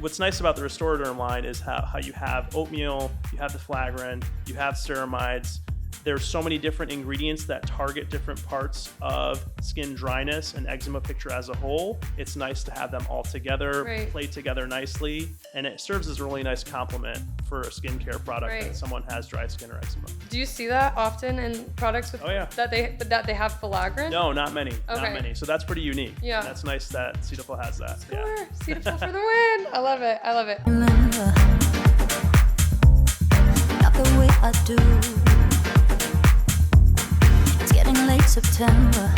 what's nice about the Restoraderm line is how you have oatmeal, you have the flagrin, you have ceramides. There's so many different ingredients that target different parts of skin dryness and eczema picture as a whole. It's nice to have them all together, play together nicely, and it serves as a really nice complement for a skincare product that someone has dry skin or eczema. Do you see that often in products with that they have flagrin? No, not many. Not many. So that's pretty unique. Yeah. And that's nice that Cetaphil has that. Score. Cetaphil for the win. I love it. I love it. Remember, not the way I do. It's getting late September,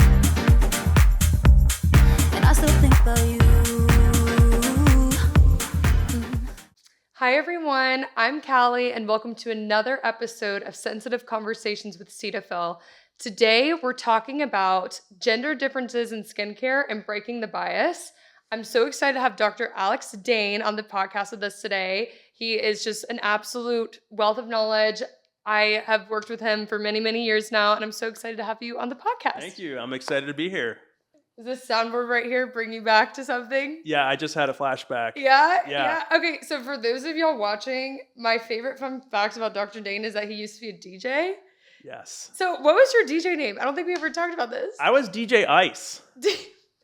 and I still think about you. Hi everyone, I'm Callie, and welcome to another episode of Sensitive Conversations with Cetaphil. Today we're talking about gender differences in skincare and breaking the bias. I'm so excited to have Dr. Alex Dane on the podcast with us today. He is just an absolute wealth of knowledge. I have worked with him for many, many years now, and I'm so excited to have you on the podcast. Thank you. I'm excited to be here. Does this soundboard right here bring you back to something? Yeah, I just had a flashback. Yeah. Okay, so for those of y'all watching, my favorite fun fact about Dr. Dane is that he used to be a DJ. Yes. So what was your DJ name? I don't think we ever talked about this. I was DJ Ice.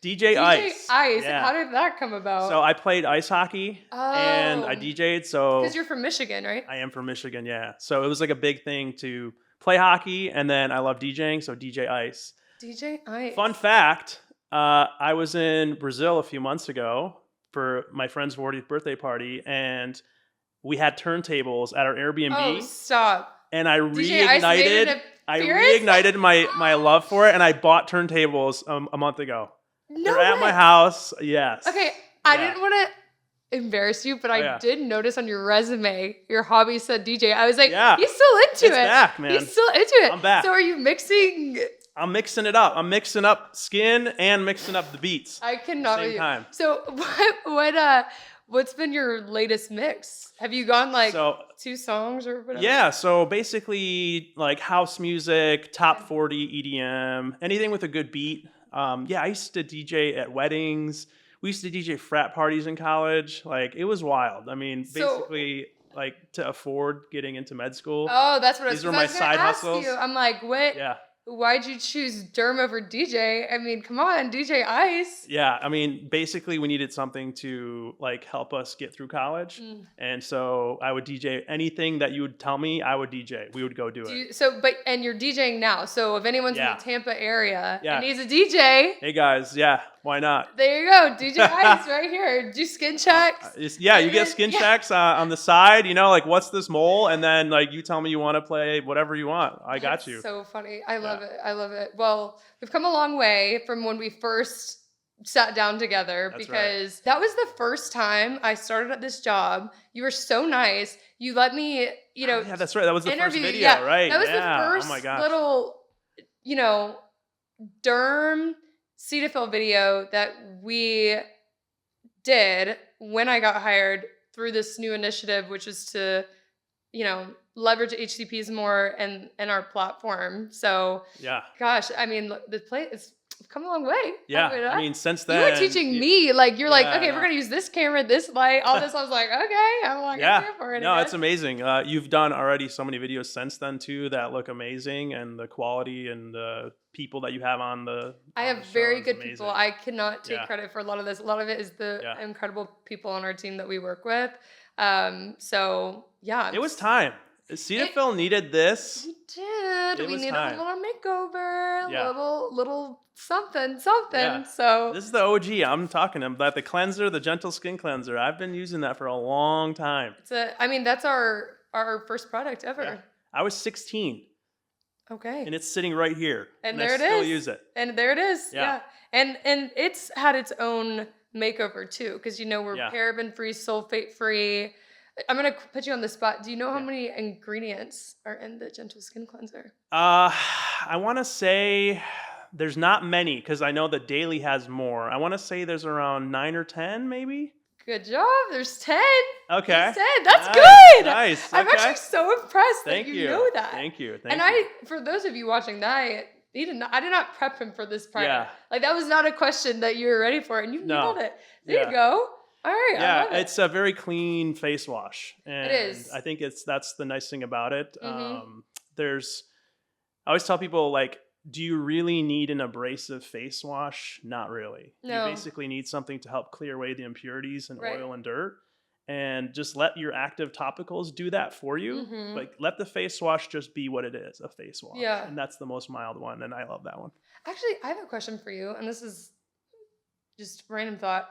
DJ Ice. Yeah. How did that come about? So I played ice hockey and I DJ'd. So because you're from Michigan, right? I am from Michigan, yeah. So it was like a big thing to play hockey, and then I love DJing, so DJ Ice. DJ Ice. Fun fact, I was in Brazil a few months ago for my friend's 40th birthday party, and we had turntables at our Airbnb. Oh, stop. And I reignited my love for it, and I bought turntables a month ago. They're at my house, yes. Okay, I didn't want to embarrass you, but I did notice on your resume, your hobby said DJ. I was like, he's still into it. Back, man. He's still into it. I'm back. So are you mixing? I'm mixing it up. I'm mixing up skin and mixing up the beats. I cannot at the same time. So what's been your latest mix? Have you gone like 2 songs or whatever? Yeah, so basically like house music, top 40 EDM, anything with a good beat. I used to DJ at weddings. We used to DJ frat parties in college. Like, it was wild. I mean, basically, like, to afford getting into med school. Oh, that's what these were my side hustles. I'm like, what? Yeah. Why'd you choose Derm over DJ? I mean, come on, DJ Ice. Yeah, I mean, basically we needed something to like help us get through college. And so I would DJ anything that you would tell me, I would DJ. We would go do it. And you're DJing now. So if anyone's in the Tampa area and needs a DJ. Hey guys, why not? There you go, DJ Ice right here. Do skin checks. You get skin checks on the side, like what's this mole? And then like you tell me you want to play whatever you want. I got you. So funny. I love it. I love it. Well, we've come a long way from when we first sat down together because that was the first time I started at this job. You were so nice. You let me, yeah, that's right. That was the first video, right? That was the first little, derm Cetaphil video that we did when I got hired through this new initiative, which is to, leverage HCPs more and our platform. So, gosh, I mean, it's come a long way. Yeah, I mean, since then. You were teaching me, like, you're like, okay, we're going to use this camera, this light, all this. I was like, okay. I'm like, I'm here for it. No, it's amazing. You've done already so many videos since then, too, that look amazing. And the quality and the people that you have on the I have very good people. I cannot take credit for a lot of this. A lot of it is the incredible people on our team that we work with. So, yeah. It was time. Cetaphil needed this. We did. We needed a little makeover, little something. Yeah. So this is the OG. I'm talking about the cleanser, the gentle skin cleanser. I've been using that for a long time. That's our first product ever. Yeah. I was 16. Okay. And it's sitting right here. And there I it is. still use it. And there it is. Yeah. And it's had its own makeover too, because we're paraben free, sulfate free. I'm going to put you on the spot. Do you know how many ingredients are in the Gentle Skin Cleanser? I want to say there's not many because I know that Daily has more. I want to say there's around 9 or 10 maybe. Good job. There's 10. Okay. There's 10. That's good. Nice. I'm actually so impressed that you know that. Thank you. For those of you watching that, I did not prep him for this part. Yeah. Like that was not a question that you were ready for, and you nailed it. There you go. All right, I Yeah, love it. it's a very clean face wash, and is. I think that's the nice thing about it. Mm-hmm. There's I always tell people, like, do you really need an abrasive face wash? Not really. You No. basically need something to help clear away the impurities and Right. oil and dirt, and just let your active topicals do that for you. Mm-hmm. Like, let the face wash just be what it is, a face wash. Yeah. And that's the most mild one, and I love that one. Actually, I have a question for you, and this is just random thought.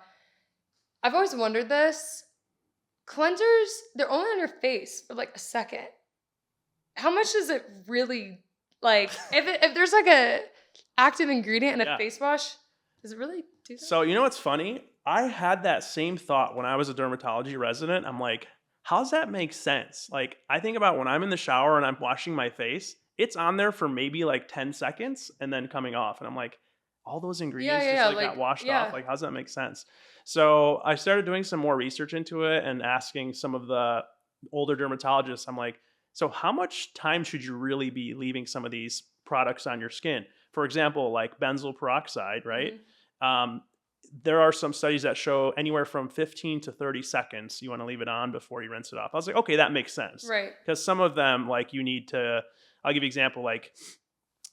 I've always wondered this. Cleansers, they're only on your face for like a second. How much does it really, like, if there's like a active ingredient in a Yeah. face wash, does it really do that? So, you know what's funny? I had that same thought when I was a dermatology resident. I'm like, how does that make sense? Like, I think about when I'm in the shower and I'm washing my face, it's on there for maybe like 10 seconds and then coming off. And I'm like, all those ingredients yeah, just like like, got washed yeah. off. Like, how does that make sense? So I started doing some more research into it and asking some of the older dermatologists. I'm like, so how much time should you really be leaving some of these products on your skin? For example, like benzoyl peroxide, right? Mhm. There are some studies that show anywhere from 15 to 30 seconds you want to leave it on before you rinse it off. I was like, okay, that makes sense. Right. Because some of them, like, you need to, I'll give you an example. Like,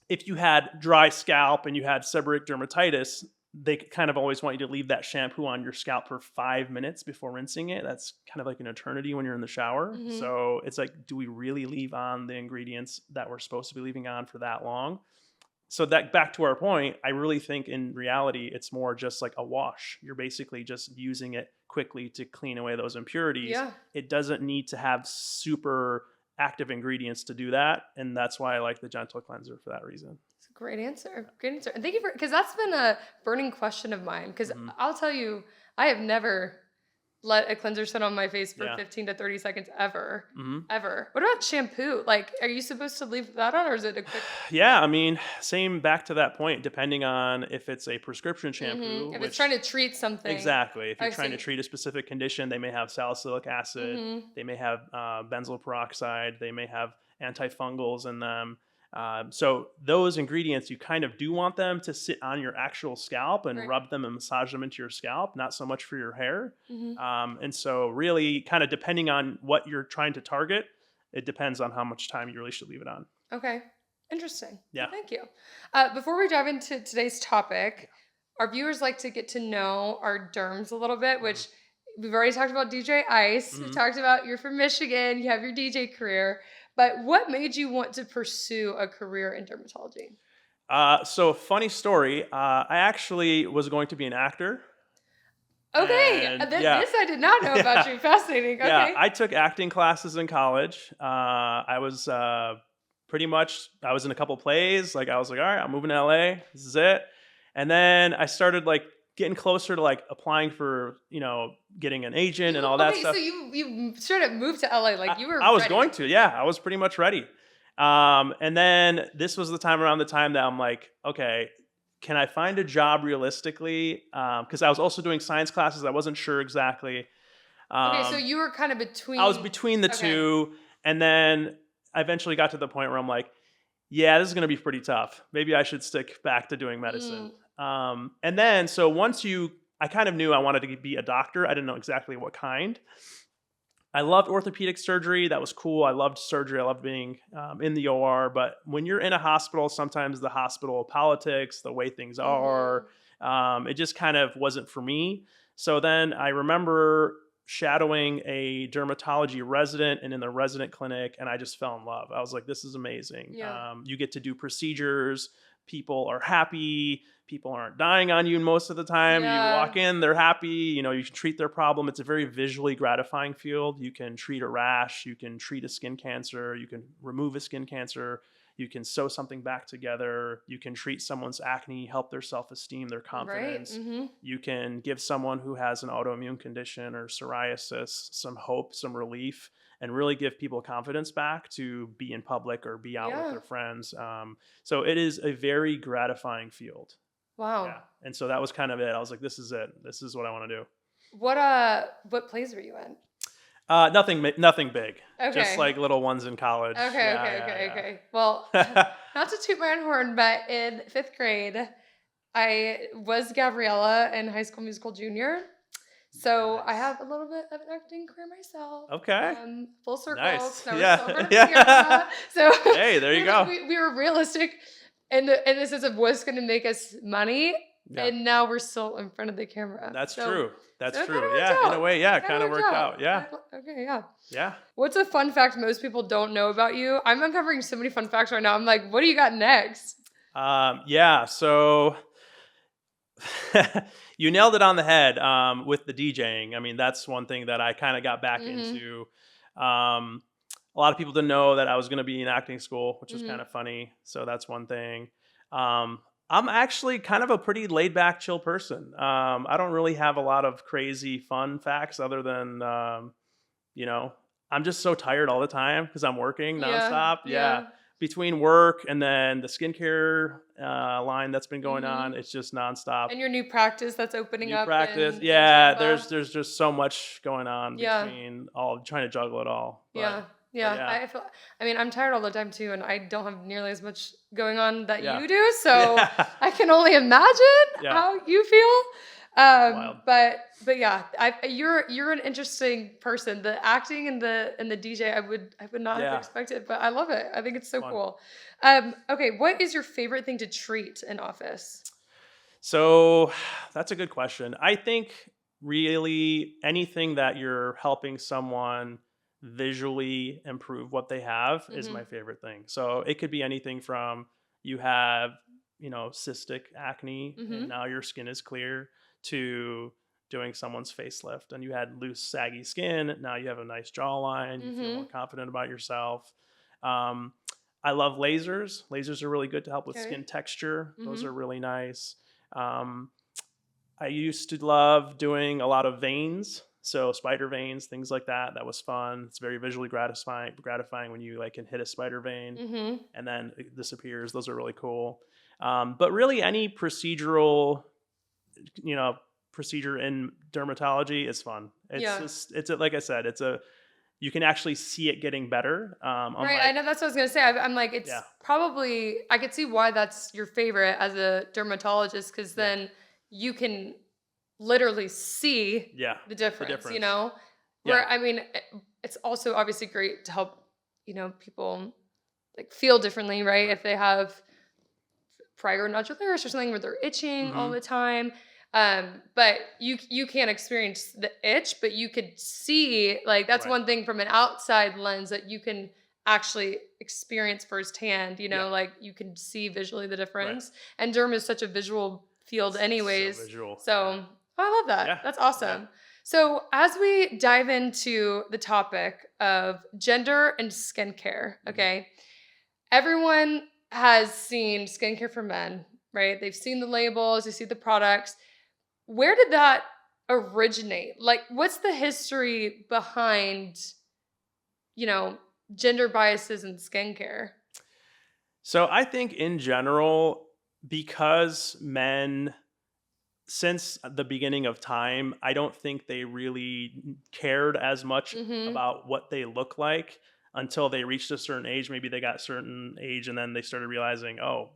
if you had dry scalp and you had seborrheic dermatitis, they kind of always want you to leave that shampoo on your scalp for 5 minutes before rinsing it. That's kind of like an eternity when you're in the shower. Mhm. So it's like, do we really leave on the ingredients that we're supposed to be leaving on for that long? So that, back to our point, I really think in reality, it's more just like a wash. You're basically just using it quickly to clean away those impurities. Yeah. It doesn't need to have super active ingredients to do that. And that's why I like the gentle cleanser for that reason. It's a great answer. Great answer. And thank you for, because that's been a burning question of mine. Because Mhm. I'll tell you, I have never let a cleanser sit on my face for Yeah. 15 to 30 seconds ever. Mhm. Ever. What about shampoo? Like, are you supposed to leave that on, or is it a quick? Yeah, I mean, same back to that point, depending on if it's a prescription shampoo. Mhm. If which- it's trying to treat something. Exactly. If you're I trying to see. treat a specific condition, they may have salicylic acid, Mhm. they may have benzoyl peroxide, they may have antifungals in them. So those ingredients, you kind of do want them to sit on your actual scalp and Right. rub them and massage them into your scalp, not so much for your hair. Mhm. And so really kind of depending on what you're trying to target, it depends on how much time you really should leave it on. Okay. Interesting. Yeah. Well, thank you. Before we dive into today's topic, our viewers like to get to know our derms a little bit, which we've already talked about DJ Ice. We've Mhm. talked about you're from Michigan, you have your DJ career. But what made you want to pursue a career in dermatology? So funny story. I actually was going to be an actor. Okay. And, yeah. This I did not know about Yeah. you. Fascinating. Okay. Yeah, I took acting classes in college. I was pretty much, I was in a couple plays. Like, I was like, all right, I'm moving to LA. This is it. And then I started like getting closer to like applying for, getting an agent and all that Okay, stuff. so you straight up moved to LA, like you were I was ready. going to, yeah, I was pretty much ready. And then this was around the time that I'm like, okay, can I find a job realistically? Because I was also doing science classes. I wasn't sure exactly. Okay, so you were kind of between. I was between the Okay. two. And then I eventually got to the point where I'm like, yeah, this is going to be pretty tough. Maybe I should stick back to doing medicine. And then, so I kind of knew I wanted to be a doctor. I didn't know exactly what kind. I loved orthopedic surgery. That was cool. I loved surgery. I loved being in the OR. But when you're in a hospital, sometimes the hospital politics, the way things are, it just kind of wasn't for me. So then I remember shadowing a dermatology resident and in the resident clinic, and I just fell in love. I was like, this is amazing. Yeah. You get to do procedures. People are happy. People aren't dying on you most of the time. Yeah. You walk in, they're happy. You can treat their problem. It's a very visually gratifying field. You can treat a rash. You can treat a skin cancer. You can remove a skin cancer. You can sew something back together. You can treat someone's acne, help their self-esteem, their confidence. Right. Mm-hmm. You can give someone who has an autoimmune condition or psoriasis some hope, some relief, and really give people confidence back to be in public or be out with their friends. So it is a very gratifying field. Wow. Yeah. And so that was kind of it. I was like, this is it. This is what I want to do. What plays were you in? Nothing big. Okay. Just like little ones in college. Okay, Yeah. okay. Well, not to toot my own horn, but in 5th grade, I was Gabriella in High School Musical Junior. So I Nice. have a little bit of an acting career myself. Okay. Full circle. Nice. Now we're Yeah. still in front of the Yeah. camera. So Hey, there you go. we were realistic in the sense of what's going to make us money, Yeah. and now we're still in front of the camera. That's So, true. That's so it kind true. of worked Yeah. out. In a way, yeah, it Kinda kind of worked out. Yeah. Okay, yeah. Yeah. What's a fun fact most people don't know about you? I'm uncovering so many fun facts right now. I'm like, what do you got next? Yeah. So you nailed it on the head with the DJing. I mean, that's one thing that I kind of got back Mm-hmm. into. A lot of people didn't know that I was going to be in acting school, which was Mm-hmm. kind of funny. So that's one thing. I'm actually kind of a pretty laid back, chill person. I don't really have a lot of crazy fun facts other than, you know, I'm just so tired all the time because I'm working nonstop. Yeah. Between work and then the skincare line that's been going on, it's just nonstop. And your new practice that's opening New up. practice, in yeah. Tampa. There's just so much going on Yeah. between all trying to juggle it all. Yeah. yeah. I mean, I'm tired all the time too, and I don't have nearly as much going on that Yeah. you do. So Yeah. I can only imagine Yeah. how you feel. Wild. But yeah, you're an interesting person. The acting and the DJ, I would not have Yeah. expected, but I love it. I think it's so Fun. cool. Okay, what is your favorite thing to treat in office? So that's a good question. I think really anything that you're helping someone visually improve what they have is my favorite thing. So it could be anything from you have, cystic acne and now your skin is clear, to doing someone's facelift and you had loose, saggy skin. Now you have a nice jawline. You feel more confident about yourself. I love lasers. Lasers are really good to help with skin texture. Those are really nice. I used to love doing a lot of veins. So spider veins, things like that. That was fun. It's very visually gratifying when you can hit a spider vein and then it disappears. Those are really cool. But really any procedure in dermatology is fun. It's like I said, you can actually see it getting better. Right, I know that's what I was gonna say. I'm like, it's probably, I could see why that's your favorite as a dermatologist, because then you can literally see the difference, Where, I mean, it's also obviously great to help, people feel differently, right? If they have prurigo nodularis or something where they're itching all the time. But you can't experience the itch, but you could see, that's one thing from an outside lens that you can actually experience firsthand, you can see visually the difference. And derm is such a visual field anyways. So visual. So I love that. Yeah. That's awesome. Yeah. So as we dive into the topic of gender and skincare, okay, everyone has seen skincare for men, right? They've seen the labels, they see the products. Where did that originate? What's the history behind, gender biases in skincare? So I think in general, because men, since the beginning of time, I don't think they really cared as much about what they look like until they reached a certain age. Maybe they got a certain age and then they started realizing, oh,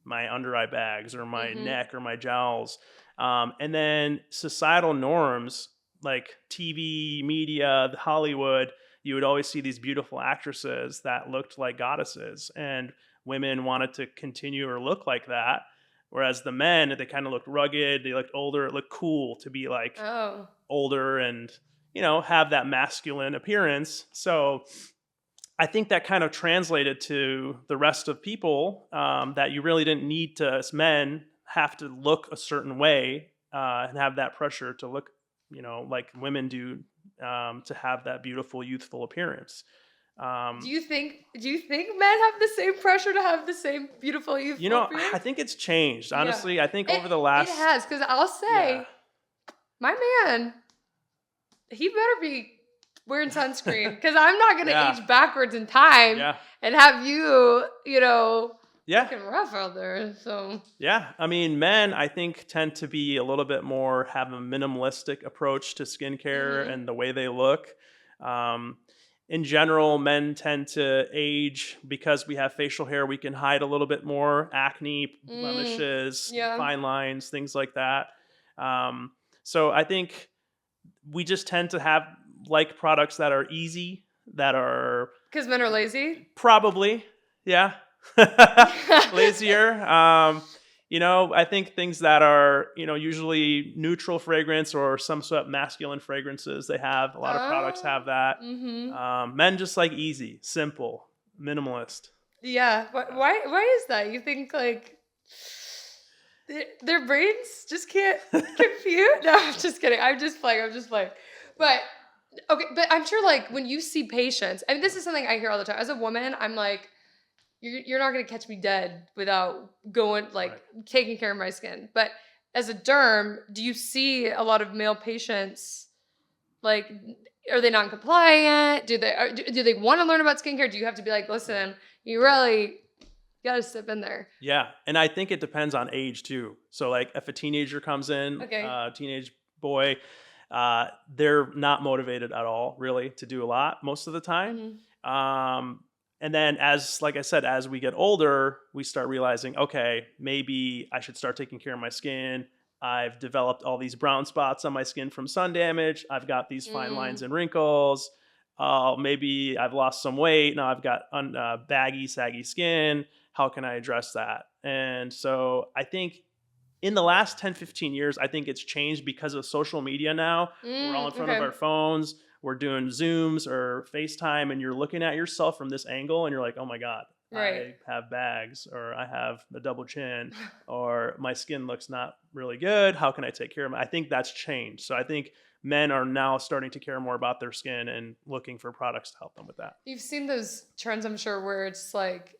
my under eye bags or my neck or my jowls. And then societal norms like TV, media, Hollywood, you would always see these beautiful actresses that looked like goddesses, and women wanted to continue or look like that. Whereas the men, they kind of looked rugged, they looked older, it looked cool to be older and, have that masculine appearance. So I think that kind of translated to the rest of people, that you really didn't need to, as men, have to look a certain way and have that pressure to look, like women do, to have that beautiful, youthful appearance. Do you think men have the same pressure to have the same beautiful youthful appearance? I think it's changed. Honestly, I think over the last... It has, because I'll say, my man, he better be wearing sunscreen, because I'm not going to age backwards in time and have you, looking rough out there. So yeah, I mean, men, I think, tend to be a little bit more, have a minimalistic approach to skincare and the way they look. In general, men tend to age because we have facial hair. We can hide a little bit more acne, blemishes, fine lines, things like that. So I think we just tend to have like products that are easy, that are Because men are lazy. probably, yeah, lazier. I think things that are, usually neutral fragrance or some sort of masculine fragrances, they have a lot of products have that. Men just like easy, simple, minimalist. Yeah. Why is that? You think like their brains just can't compute? No, I'm just kidding. I'm just playing. But okay, but I'm sure like when you see patients, I mean, this is something I hear all the time. As a woman, I'm like, you're not gonna catch me dead without going like taking care of my skin. But as a derm, do you see a lot of male patients like? Are they non-compliant? Do they want to learn about skincare? Do you have to be like, listen, you really gotta step in there? Yeah, and I think it depends on age too. So like if a teenager comes in, Okay. teenage boy, they're not motivated at all really to do a lot most of the time. And then like I said, as we get older, we start realizing, okay, maybe I should start taking care of my skin. I've developed all these brown spots on my skin from sun damage. I've got these fine lines and wrinkles. Maybe I've lost some weight. Now I've got baggy, saggy skin. How can I address that? And so I think in the last 10, 15 years, I think it's changed because of social media now. We're all in front of our phones. We're doing Zooms or FaceTime, and you're looking at yourself from this angle, and you're like, oh my God, I have bags, or I have a double chin, or my skin looks not really good. How can I take care of it? I think that's changed. So I think men are now starting to care more about their skin and looking for products to help them with that. You've seen those trends, I'm sure, where it's like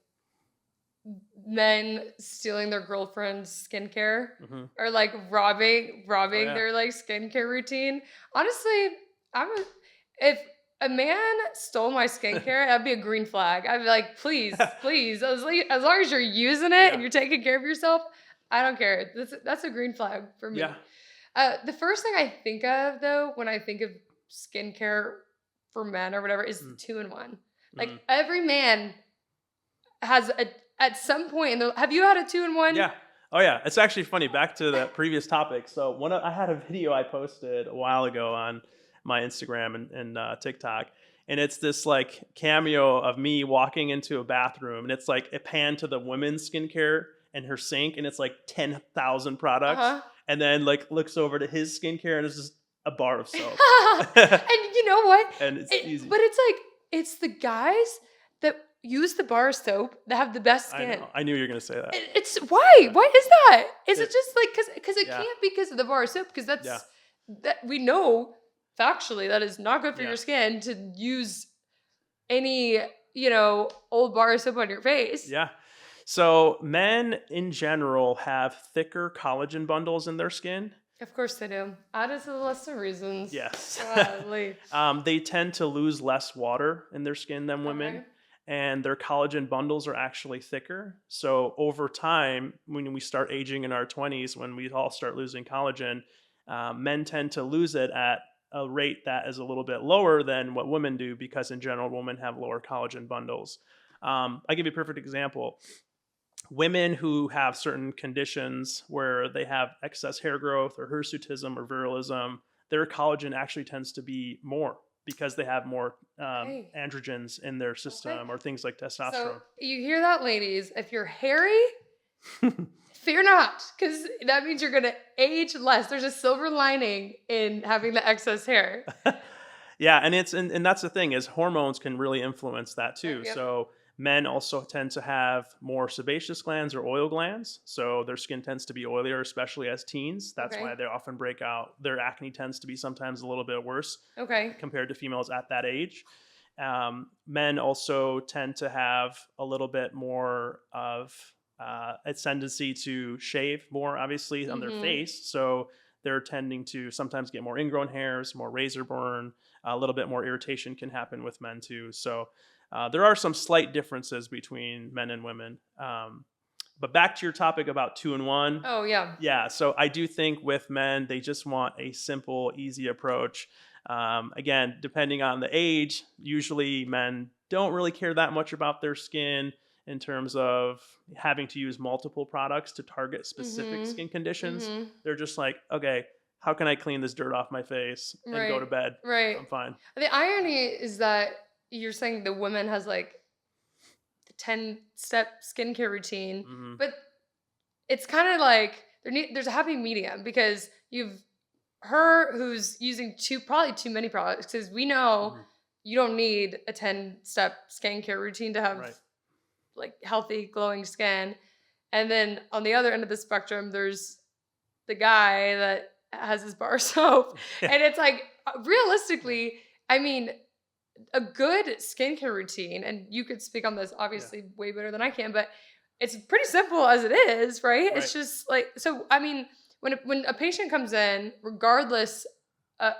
men stealing their girlfriend's skincare or like robbing their like skincare routine. Honestly, if a man stole my skincare, that'd be a green flag. I'd be like, please, as long as you're using it and you're taking care of yourself, I don't care. That's a green flag for me. Yeah. The first thing I think of though, when I think of skincare for men or whatever, is the 2-in-1. Like every man has at some point have you had a 2-in-1? Yeah. Oh yeah. It's actually funny. Back to the previous topic. So I had a video I posted a while ago on my Instagram and TikTok, and it's this like cameo of me walking into a bathroom, and it's like a pan to the women's skincare and her sink, and it's like 10,000 products, and then like looks over to his skincare, and it's just a bar of soap. And you know what? And it's easy. But it's like it's the guys that use the bar soap that have the best skin. I knew you were gonna say that. It's why? Why is that? Is it just like because it can't be because of the bar soap? Because that we know factually that is not good for your skin to use any old bar soap on your face. Yeah. So men in general have thicker collagen bundles in their skin. Of course they do. Add it to the list of reasons. Yes. Golly. They tend to lose less water in their skin than women. And their collagen bundles are actually thicker. So over time, when we start aging in our 20s, when we all start losing collagen, men tend to lose it at a rate that is a little bit lower than what women do, because in general, women have lower collagen bundles. I'll give you a perfect example. Women who have certain conditions where they have excess hair growth or hirsutism or virilism, their collagen actually tends to be more, because they have more androgens in their system or things like testosterone. So you hear that, ladies? If you're hairy, fear not, because that means you're going to age less. There's a silver lining in having the excess hair. Yeah, and that's the thing, is hormones can really influence that too. Yep. So men also tend to have more sebaceous glands or oil glands. So their skin tends to be oilier, especially as teens. That's why they often break out. Their acne tends to be sometimes a little bit worse compared to females at that age. Men also tend to have a little bit more of a tendency to shave more, obviously, on their face. So they're tending to sometimes get more ingrown hairs, more razor burn, a little bit more irritation can happen with men too. So there are some slight differences between men and women. But back to your topic about 2-in-1. Oh, yeah. Yeah. So I do think with men, they just want a simple, easy approach. Again, depending on the age, usually men don't really care that much about their skin in terms of having to use multiple products to target specific skin conditions. They're just like, okay, how can I clean this dirt off my face and go to Right. bed? Right. I'm fine. The irony is that you're saying the woman has like the 10-step skincare routine, Hmm. but it's kind of like there's a happy medium because you've her who's using probably too many products because we know Hmm. you don't need a 10-step skincare routine to have Right. like healthy glowing skin. And then on the other end of the spectrum, there's the guy that has his bar soap. Yeah. And it's like realistically, I mean, a good skincare routine, and you could speak on this Yeah. obviously way better than I can, but it's pretty simple as it is, right? Right. It's just like so. I mean, when a patient comes in, regardless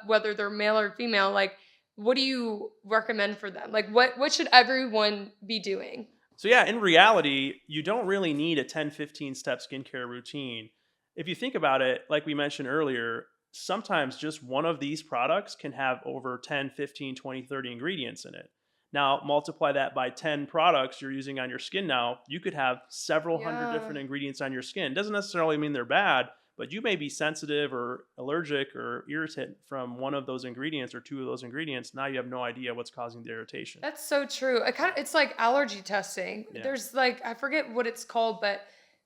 whether they're male or female, like what do you recommend for them? Like what should everyone be doing? So yeah, in reality, you don't really need a 10, 15 step skincare routine. If you think about it, like we mentioned earlier, sometimes just one of these products can have over 10, 15, 20, 30 ingredients in it. Now, multiply that by 10 products you're using on your skin now, you could have several hundred Yeah. different ingredients on your skin. Doesn't necessarily mean they're bad, but you may be sensitive or allergic or irritant from one of those ingredients or two of those ingredients. Now you have no idea what's causing the irritation. That's so true. It's like allergy testing. Yeah. There's like I forget what it's called, but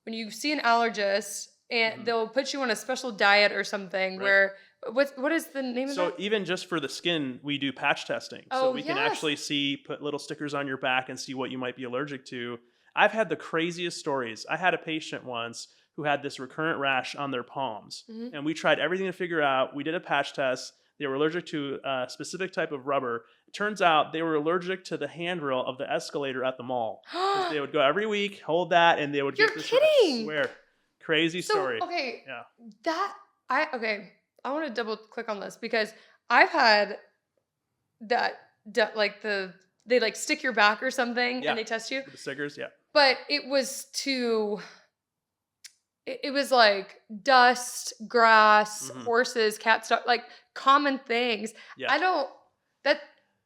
when you see an allergist and Mhm. they'll put you on a special diet or something Right. where what is the name of So that? even just for the skin, we do patch testing. So Oh we can yes. actually put little stickers on your back and see what you might be allergic to. I've had the craziest stories. I had a patient once who had this recurrent rash on their palms, Hmm. and we tried everything to figure out. We did a patch test. They were allergic to a specific type of rubber. It turns out they were allergic to the handrail of the escalator at the mall because they would go every week, hold that, and they would You're get this rash. kidding. Swear, crazy So story. okay, Yeah. that I okay. I want to double click on this because I've had that like they like stick your back or something Yeah. and they test you, With the stickers, yeah. but it was like dust, grass, Hmm. horses, cat stuff, like common things. Yeah. I don't that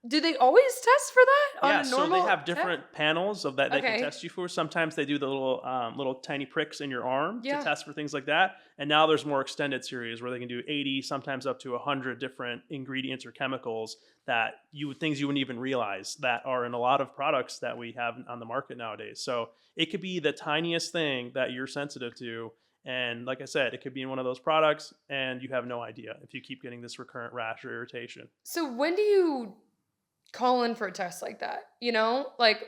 do they always test for that on Yeah, a so they normal have check? different panels of that they can Okay. test you for. Sometimes they do the little tiny pricks in your arm to Yeah. test for things like that. And now there's more extended series where they can do 80, sometimes up to 100 different ingredients or chemicals that things you wouldn't even realize that are in a lot of products that we have on the market nowadays. So it could be the tiniest thing that you're sensitive to. And like I said, it could be in one of those products and you have no idea if you keep getting this recurrent rash or irritation. So when do you call in for a test like that? You know? Like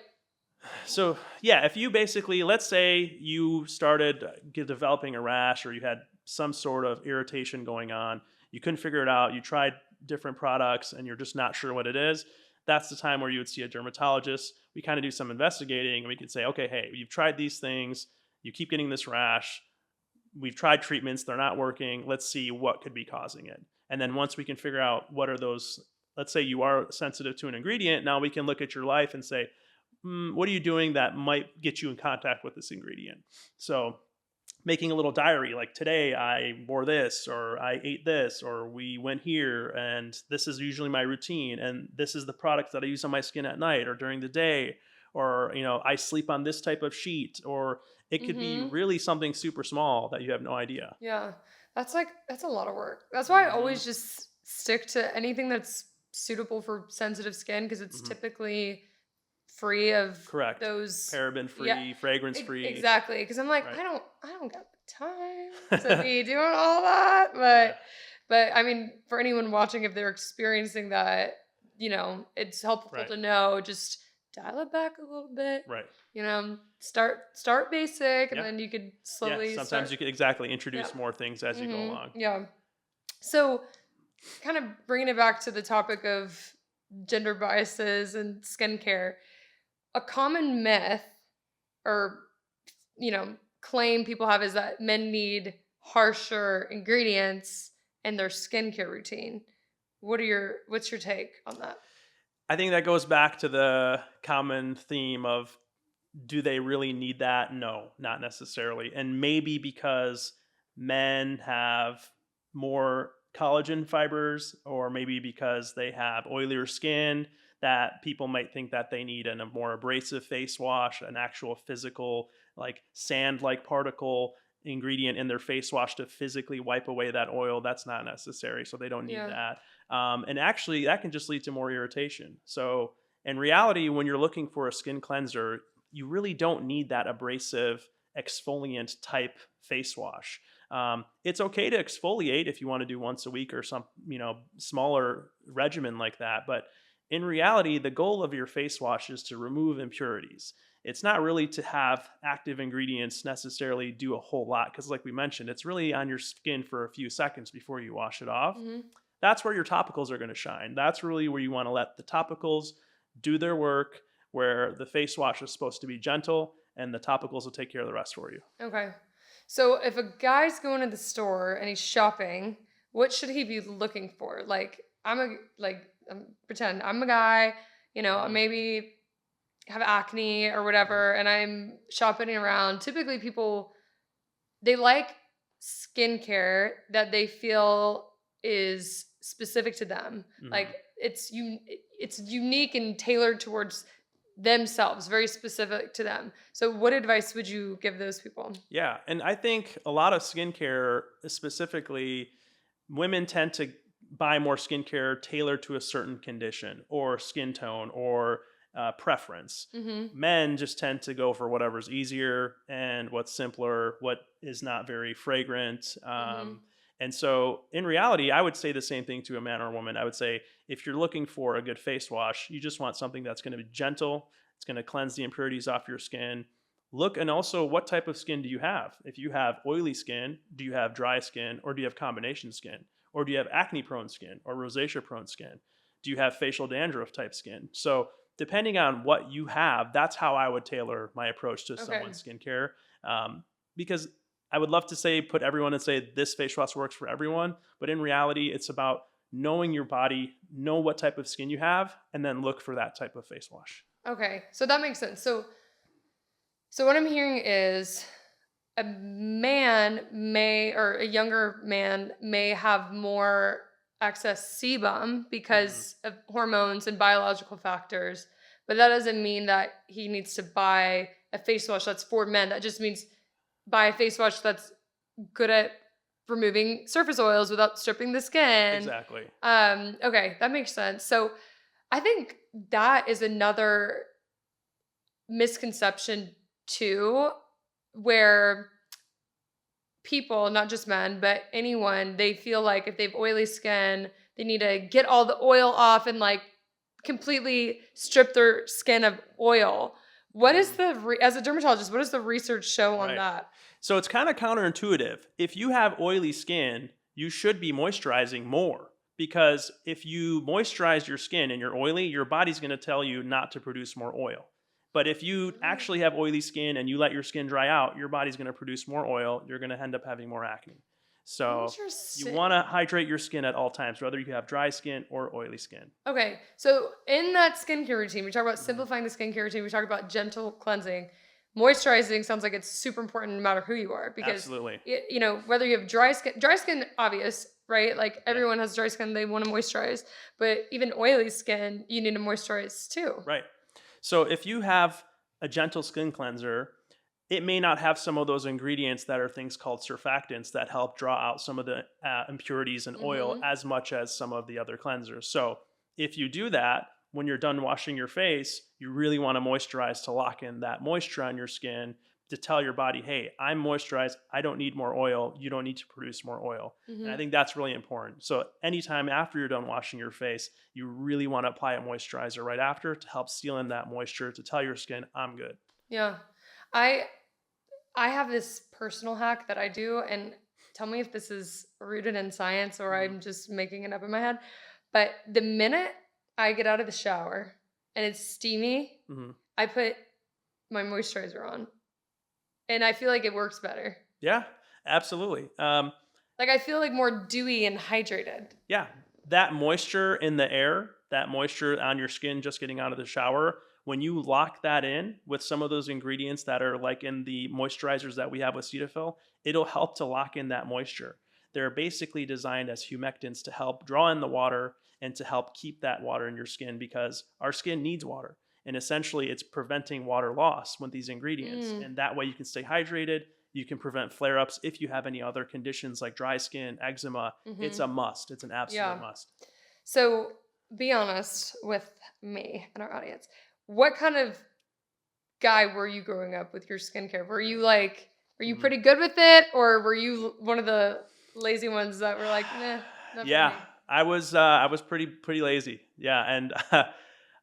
So yeah, if you basically, let's say you started developing a rash or you had some sort of irritation going on, you couldn't figure it out, you tried different products and you're just not sure what it is, that's the time where you would see a dermatologist. We kind of do some investigating and we could say, okay, hey, you've tried these things, you keep getting this rash, we've tried treatments, they're not working, let's see what could be causing it. And then once we can figure out what are those, let's say you are sensitive to an ingredient, now we can look at your life and say, what are you doing that might get you in contact with this ingredient? So making a little diary like today I wore this or I ate this or we went here and this is usually my routine and this is the product that I use on my skin at night or during the day or I sleep on this type of sheet or it could be mhm. really something super small that you have no idea. Yeah. That's a lot of work. That's why I Hmm. always just stick to anything that's suitable for sensitive skin because it's Hmm. typically free of Correct. those Paraben yeah, free, fragrance free. exactly. Because I'm like, Right. I don't got the time to be doing all that. Yeah. But I mean, for anyone watching, if they're experiencing that, it's helpful Right. to know. Just dial it back a little bit. Right. Start basic, and Yeah. then you could Yeah. slowly Sometimes start. you could exactly Yeah. introduce more things as you go along. Yeah. So, kind of bringing it back to the topic of gender biases and skincare, a common myth or claim people have is that men need harsher ingredients in their skincare routine. What's your take on that? I think that goes back to the common theme of do they really need that? No, not necessarily. And maybe because men have more collagen fibers, or maybe because they have oilier skin, that people might think that they need a more abrasive face wash, an actual physical, like sand like particle. ingredient in their face wash to physically wipe away that oil. That's not necessary. So they don't need that. And actually, that can just lead to more irritation. So in reality, when you're looking for a skin cleanser, you really don't need that abrasive exfoliant type face wash. It's okay to exfoliate if you want to do once a week or some, smaller regimen like that. But in reality, the goal of your face wash is to remove impurities. It's not really to have active ingredients necessarily do a whole lot, because like we mentioned, it's really on your skin for a few seconds before you wash it off. That's where your topicals are going to shine. That's really where you want to let the topicals do their work, where the face wash is supposed to be gentle and the topicals will take care of the rest for you. Okay. So if a guy's going to the store and he's shopping, what should he be looking for? Like, pretend I'm a guy, maybe have acne or whatever, and I'm shopping around. Typically people, they like skincare that they feel is specific to them. Like it's unique and tailored towards themselves, very specific to them. So what advice would you give those people? Yeah, and I think a lot of skincare, specifically, women tend to buy more skincare tailored to a certain condition or skin tone or preference. Men just tend to go for whatever's easier and what's simpler, what is not very fragrant. And so in reality, I would say the same thing to a man or a woman. I would say if you're looking for a good face wash, you just want something that's going to be gentle. It's going to cleanse the impurities off your skin. Look, and also what type of skin do you have? If you have oily skin, do you have dry skin, or do you have combination skin? Or do you have acne prone skin or rosacea prone skin? Do you have facial dandruff type skin? So depending on what you have, that's how I would tailor my approach to someone's skincare. Because I would love to say, put everyone and say this face wash works for everyone. But in reality, it's about knowing your body, know what type of skin you have, and then look for that type of face wash. Okay. So that makes sense. So what I'm hearing is a younger man may have more excess sebum because of hormones and biological factors, but that doesn't mean that he needs to buy a face wash that's for men. That just means buy a face wash that's good at removing surface oils without stripping the skin. Exactly. Okay, that makes sense. So I think that is another misconception too, where people, not just men, but anyone, they feel like if they have oily skin, they need to get all the oil off and like completely strip their skin of oil. What is as a dermatologist, what does the research show on that? So it's kind of counterintuitive. If you have oily skin, you should be moisturizing more, because if you moisturize your skin and you're oily, your body's going to tell you not to produce more oil. But if you actually have oily skin and you let your skin dry out, your body's going to produce more oil. You're going to end up having more acne. So you want to hydrate your skin at all times, whether you have dry skin or oily skin. Okay. So in that skincare routine, we talk about simplifying the skincare routine. We talk about gentle cleansing. Moisturizing sounds like it's super important no matter who you are, because absolutely, whether you have dry skin, obvious, right? Like everyone has dry skin, they want to moisturize, but even oily skin, you need to moisturize too. Right. So if you have a gentle skin cleanser, it may not have some of those ingredients that are things called surfactants that help draw out some of the impurities in oil as much as some of the other cleansers. So if you do that, when you're done washing your face, you really want to moisturize to lock in that moisture on your skin, to tell your body, hey, I'm moisturized. I don't need more oil. You don't need to produce more oil. And I think that's really important. So anytime after you're done washing your face, you really want to apply a moisturizer right after to help seal in that moisture, to tell your skin, I'm good. Yeah. I have this personal hack that I do, and tell me if this is rooted in science or I'm just making it up in my head. But the minute I get out of the shower and it's steamy, I put my moisturizer on. And I feel like it works better. Yeah, absolutely. Like I feel like more dewy and hydrated. Yeah, that moisture in the air, that moisture on your skin just getting out of the shower, when you lock that in with some of those ingredients that are like in the moisturizers that we have with Cetaphil, it'll help to lock in that moisture. They're basically designed as humectants to help draw in the water and to help keep that water in your skin, because our skin needs water. And essentially it's preventing water loss with these ingredients. And that way you can stay hydrated, You can prevent flare-ups if you have any other conditions like dry skin, eczema. It's a must. It's an absolute must. So be honest with me and our audience. What kind of guy were you growing up with your skincare? Were you pretty good with it, or were you one of the lazy ones that were like, nah, not Yeah, for me? I was pretty lazy. Yeah, and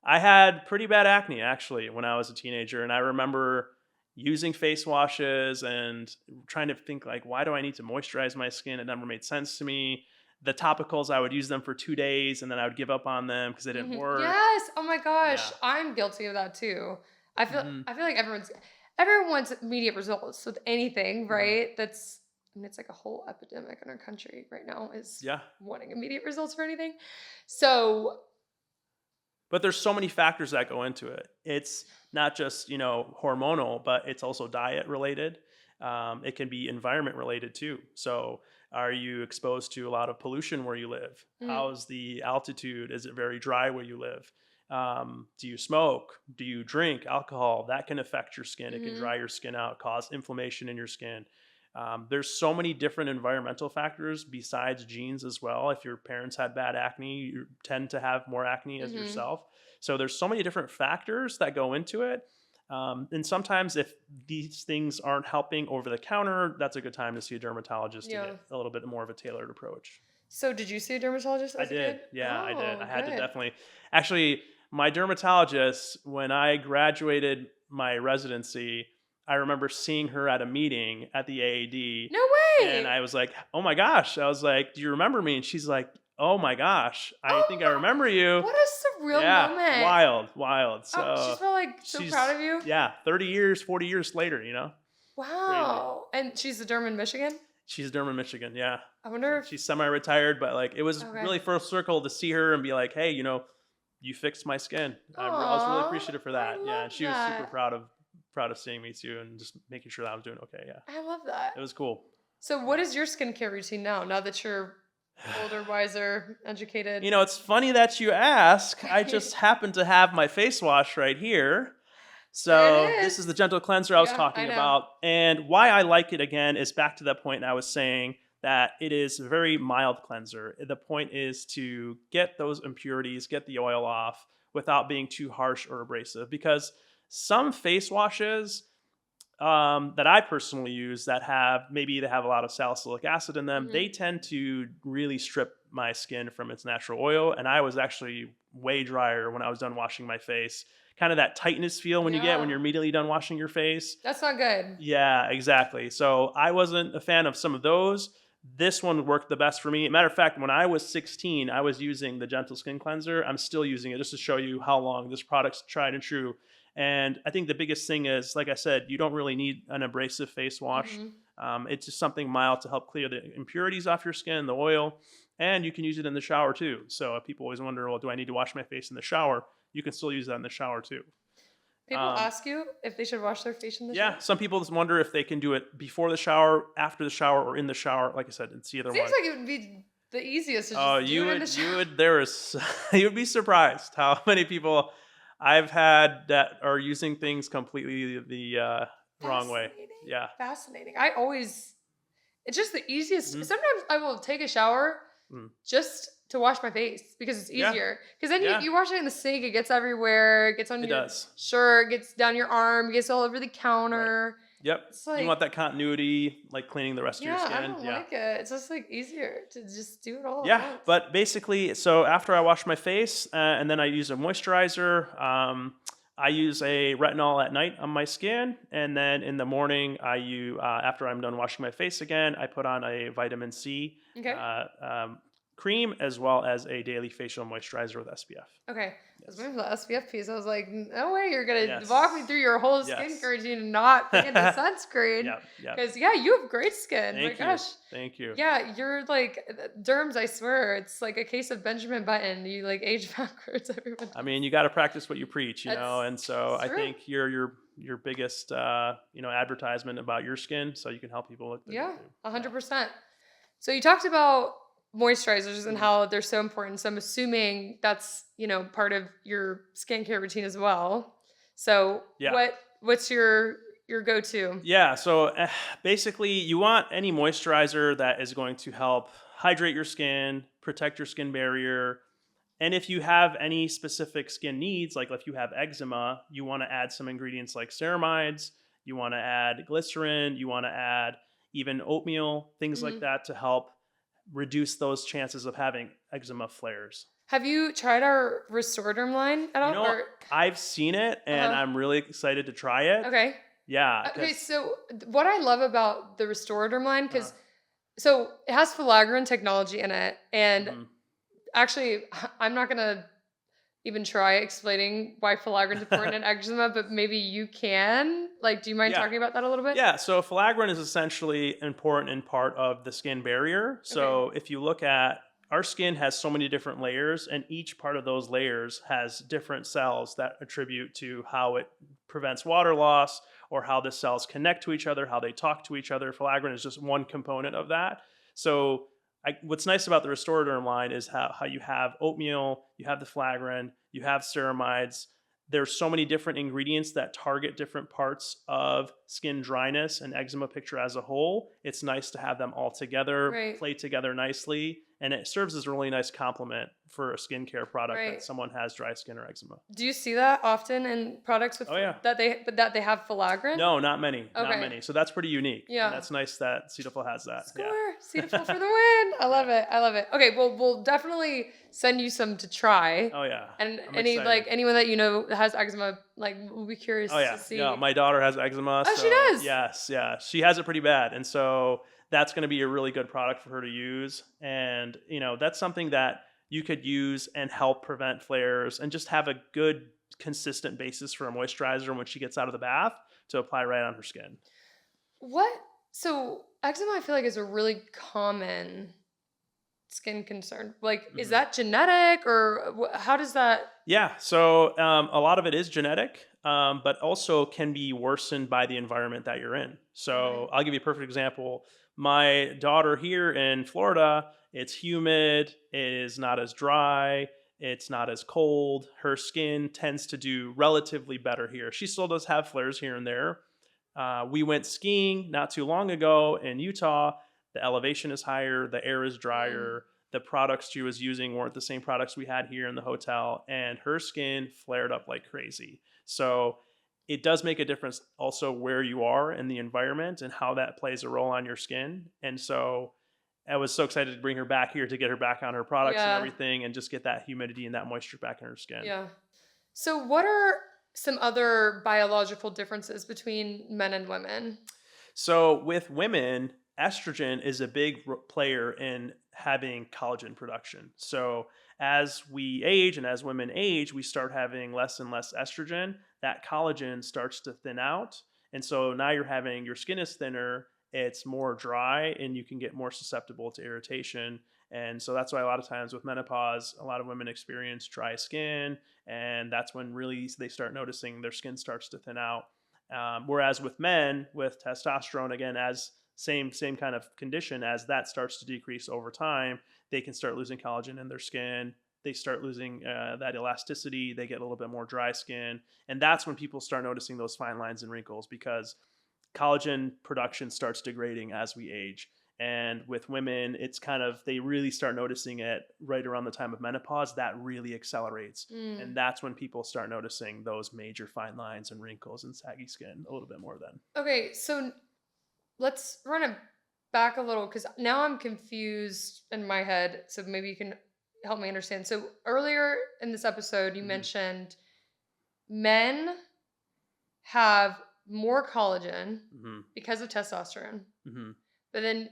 I had pretty bad acne actually when I was a teenager, and I remember using face washes and trying to think like, why do I need to moisturize my skin? It never made sense to me. The topicals, I would use them for 2 days and then I would give up on them because they didn't work. Yes. Oh my gosh, Yeah. I'm guilty of that too. I feel hmm I feel like everyone wants immediate results with anything, right? It's like a whole epidemic in our country right now is Yeah. wanting immediate results for anything. So But there's so many factors that go into it. It's not just, hormonal, but it's also diet related. It can be environment related too. So are you exposed to a lot of pollution where you live? How's the altitude? Is it very dry where you live? Do you smoke? Do you drink alcohol? That can affect your skin. It can dry your skin out, cause inflammation in your skin. There's so many different environmental factors besides genes as well. If your parents had bad acne, you tend to have more acne as yourself. So there's so many different factors that go into it. And sometimes if these things aren't helping over the counter, that's a good time to see a dermatologist to get a little bit more of a tailored approach. So did you see a dermatologist I as a did. kid? Yeah, I did. Oh, I had to good. definitely. Actually, my dermatologist, when I graduated my residency, I remember seeing her at a meeting at the AAD. No And way. I was like, oh my gosh. I was like, do you remember me? And she's like, oh my gosh, I think I Oh remember you. my, what a surreal Yeah, moment. wild. Oh, she's So probably like so proud of you. yeah, 30 years, 40 years later, crazy. Wow. And she's a derm in Michigan? She's Durham, Michigan. Yeah. I wonder if She's semi-retired, but like it was okay. really full circle to see her and be like, hey, you fixed my skin. I was really Aw, appreciative for I that. Yeah, love and she was super that. proud of seeing me too, and just making sure that I was doing okay. Yeah, I love that. it was cool. So what is your skincare routine now that you're older, wiser, educated? It's funny that you ask. I just happen to have my face wash right here. There it So this is is. the gentle cleanser I was Yeah, I talking know. about. And why I like it again is back to that point I was saying that it is a very mild cleanser. The point is to get those impurities, get the oil off without being too harsh or abrasive. Because some face washes that I personally use that they have a lot of salicylic acid in them, they tend to really strip my skin from its natural oil. And I was actually way drier when I was done washing my face. Kind of that tightness feel when you get when Yeah. you're immediately done washing your face. That's not good. Yeah, exactly. So I wasn't a fan of some of those. This one worked the best for me. Matter of fact, when I was 16, I was using the Gentle Skin Cleanser. I'm still using it just to show you how long this product's tried and true. And I think the biggest thing is, like I said, you don't really need an abrasive face wash. It's just something mild to help clear the impurities off your skin, the oil, and you can use it in the shower too. So if people always wonder, well, do I need to wash my face in the shower? You can still use that in the shower too. People ask you if they should wash their face in the shower. Yeah, some people just wonder if they can do it before the shower, after the shower, or in the shower. Like I said, it's either Seems one. like it would be the easiest to just Oh, do it in the shower. you'd be surprised how many people I've had that are using things completely the wrong way. Fascinating. Yeah. Fascinating. It's just the easiest. Mhm. Sometimes I will take a shower Mm. just to wash my face because it's Yeah. easier. Because then Yeah. you wash it in the sink, it gets everywhere, it gets on It your does. shirt, gets down your arm, gets all over the Right. counter. Yep. It's You like, want that continuity, like cleaning the rest of your yeah, I skin. don't Yeah. like it. It's just like easier to just do it all. at Yeah, once. but basically, so after I wash my face and then I use a moisturizer, I use a retinol at night on my skin, and then in the morning, after I'm done washing my face again, I put on a vitamin C Okay. cream as well as a daily facial moisturizer with SPF. Okay. I was Yes. waiting for the SPF piece. I was like, no way, you're gonna Yes. walk me through your whole Yes. skincare routine and not forget the sunscreen. Yeah. Because you have great skin. Thank My you. gosh. Thank you. Yeah, you're like derms, I swear. It's like a case of Benjamin Button. You like age backwards, everyone. I mean, you got to practice what you preach, That's and so I true. think you're your biggest advertisement about your skin, so you can help people look good. Yeah, too. 100%. So you talked about moisturizers and Mhm. how they're so important. So I'm assuming that's, part of your skincare routine as well. So Yeah. what's your your go-to? Yeah, so basically, you want any moisturizer that is going to help hydrate your skin, protect your skin barrier. And if you have any specific skin needs, like if you have eczema, you want to add some ingredients like ceramides, you want to add glycerin, you want to add even oatmeal, things like Mhm. that to help reduce those chances of having eczema flares. Have you tried our Restoraderm line at You all? know, Or I've seen it and uh-huh. I'm really excited to try it. Okay. Yeah, Okay, because so what I love about the Restoraderm line, because so it has filaggrin technology in it, and actually, I'm not gonna even try explaining why filaggrin is important in eczema, but maybe you can. Like, do you mind yeah. talking about that a little bit? Yeah, so filaggrin is essentially important in part of the skin barrier. Okay. So if you look at our skin has so many different layers, and each part of those layers has different cells that attribute to how it prevents water loss or how the cells connect to each other, how they talk to each other. Filaggrin is just one component of that. So what's nice about the Restoraderm line is how you have oatmeal, you have the filaggrin, you have ceramides. There's so many different ingredients that target different parts of skin dryness and eczema picture as a whole. It's nice to have them all together, Right. play together nicely, and it serves as a really nice complement for a skincare product that Right. someone has dry skin or eczema. Do you see that often in products with Oh yeah. that they have filaggrin? No, not many, not Okay. many. So that's pretty unique, and Yeah. that's nice that Cetaphil has that. Score! Yeah. Cetaphil for the win! I love Yeah. it. I love it. Okay, well, we'll definitely send you some to try. Oh yeah. And I'm excited. anyone that you know that has eczema, like, we'll be curious Oh to yeah, see. yeah. My daughter has eczema, Oh, she so does. yes, yeah, she has it pretty bad, and so that's going to be a really good product for her to use. And that's something that you could use and help prevent flares, and just have a good, consistent basis for a moisturizer when she gets out of the bath to apply right on her skin. What? So eczema, I feel like is a really common skin concern. Like, is Mhm. that genetic or how does that? Yeah, so a lot of it is genetic, but also can be worsened by the environment that you're in. Okay. So I'll give you a perfect example. My daughter here in Florida, it's humid, it is not as dry, it's not as cold. Her skin tends to do relatively better here. She still does have flares here and there. We went skiing not too long ago in Utah. The elevation is higher, the air is Mm. drier, the products she was using weren't the same products we had here in the hotel, and her skin flared up like crazy. So it does make a difference also where you are in the environment and how that plays a role on your skin. And so I was so excited to bring her back here to get her back on her products and Yeah. everything, and just get that humidity and that moisture back in her skin. Yeah. So what are some other biological differences between men and women? So with women, estrogen is a big player in having collagen production. So as we age and as women age, we start having less and less estrogen. That collagen starts to thin out. And so now you're having your skin is thinner, it's more dry, and you can get more susceptible to irritation. And so that's why a lot of times with menopause, a lot of women experience dry skin. And that's when really they start noticing their skin starts to thin out. Whereas with men, with testosterone, again, as same kind of condition, as that starts to decrease over time, they can start losing collagen in their skin. They start losing that elasticity. They get a little bit more dry skin, and that's when people start noticing those fine lines and wrinkles, because collagen production starts degrading as we age. And with women, it's kind of, they really start noticing it right around the time of menopause. That really accelerates. And Mm. that's when people start noticing those major fine lines and wrinkles and saggy skin a little bit more then. Okay, so let's run it back a little because now I'm confused in my head. So maybe you can help me understand. So earlier in this episode, you Hmm. mentioned men have more collagen Hmm. because of testosterone, Hmm. but then